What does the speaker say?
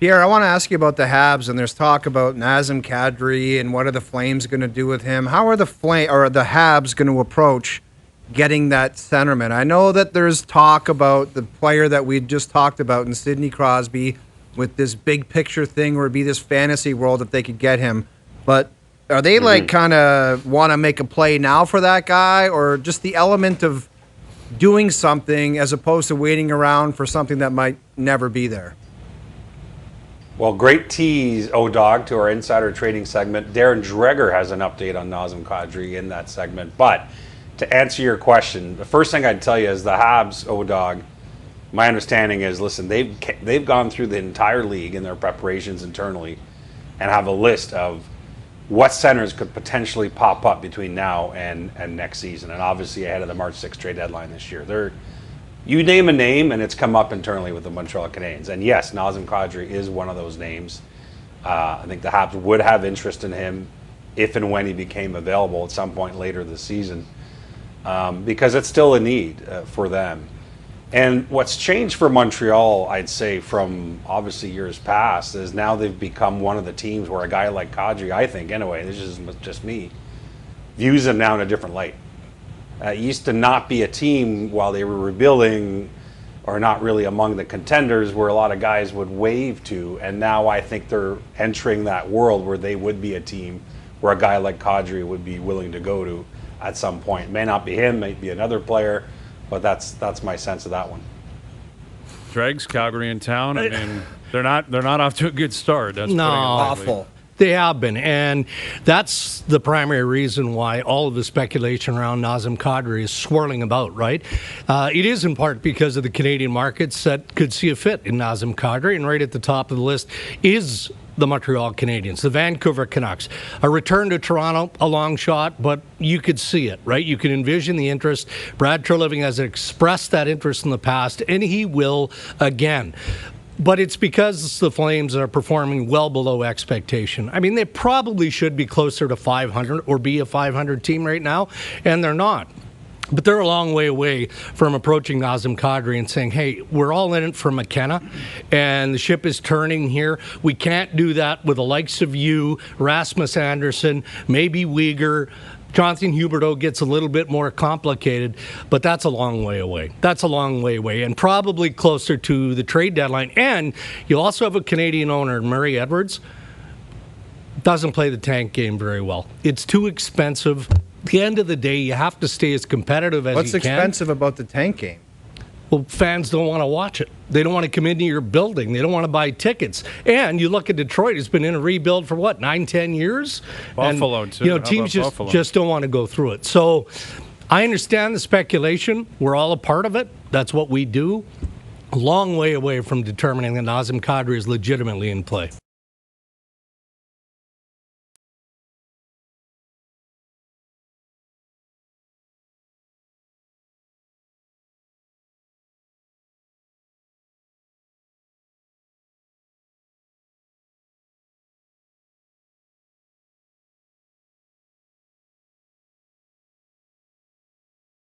Pierre, I want to ask you about the Habs, and there's talk about Nazem Kadri and what are the Flames going to do with him? How are the Habs going to approach getting that centerman? I know that there's talk about the player that we just talked about in Sidney Crosby with this big picture thing where it'd be this fantasy world if they could get him. But are they kind of want to make a play now for that guy, or just the element of doing something as opposed to waiting around for something that might never be there? Well, great tease, O-Dog, to our insider trading segment. Darren Dreger has an update on Nazem Kadri in that segment. But to answer your question, the first thing I'd tell you is the Habs, O-Dog, my understanding is, listen, they've gone through the entire league in their preparations internally and have a list of what centers could potentially pop up between now and next season, and obviously ahead of the March 6th trade deadline this year. You name a name, and it's come up internally with the Montreal Canadiens. And yes, Nazem Kadri is one of those names. I think the Habs would have interest in him if and when he became available at some point later this season, because it's still a need for them. And what's changed for Montreal, I'd say, from obviously years past, is now they've become one of the teams where a guy like Kadri, I think anyway, this is just me, views him now in a different light. It used to not be a team while they were rebuilding or not really among the contenders where a lot of guys would wave to, and now I think they're entering that world where they would be a team where a guy like Kadri would be willing to go to at some point. It may not be him, may be another player, but that's my sense of that one. Dregs, Calgary in town. I mean, they're not off to a good start. That's no, awful. They have been, and that's the primary reason why all of the speculation around Nazem Kadri is swirling about, right? It is in part because of the Canadian markets that could see a fit in Nazem Kadri, and right at the top of the list is the Montreal Canadiens, the Vancouver Canucks. A return to Toronto, a long shot, but you could see it, right? You can envision the interest. Brad Treliving has expressed that interest in the past, and he will again. But it's because the Flames are performing well below expectation. I mean, they probably should be closer to 500 or be a 500 team right now, and they're not. But they're a long way away from approaching Nazem Kadri and saying, hey, we're all in it for McKenna, and the ship is turning here. We can't do that with the likes of you, Rasmus Andersson, maybe Uyghur. Jonathan Huberdeau gets a little bit more complicated, but that's a long way away. That's a long way away, and probably closer to the trade deadline. And you also have a Canadian owner, Murray Edwards, doesn't play the tank game very well. It's too expensive. At the end of the day, you have to stay as competitive as you can. What's expensive about the tank game? Well, fans don't want to watch it. They don't want to come into your building. They don't want to buy tickets. And you look at Detroit, it's been in a rebuild for what, 9-10 years? Buffalo, and, too. You know, teams just don't want to go through it. So I understand the speculation. We're all a part of it. That's what we do. A long way away from determining that Nazem Kadri is legitimately in play.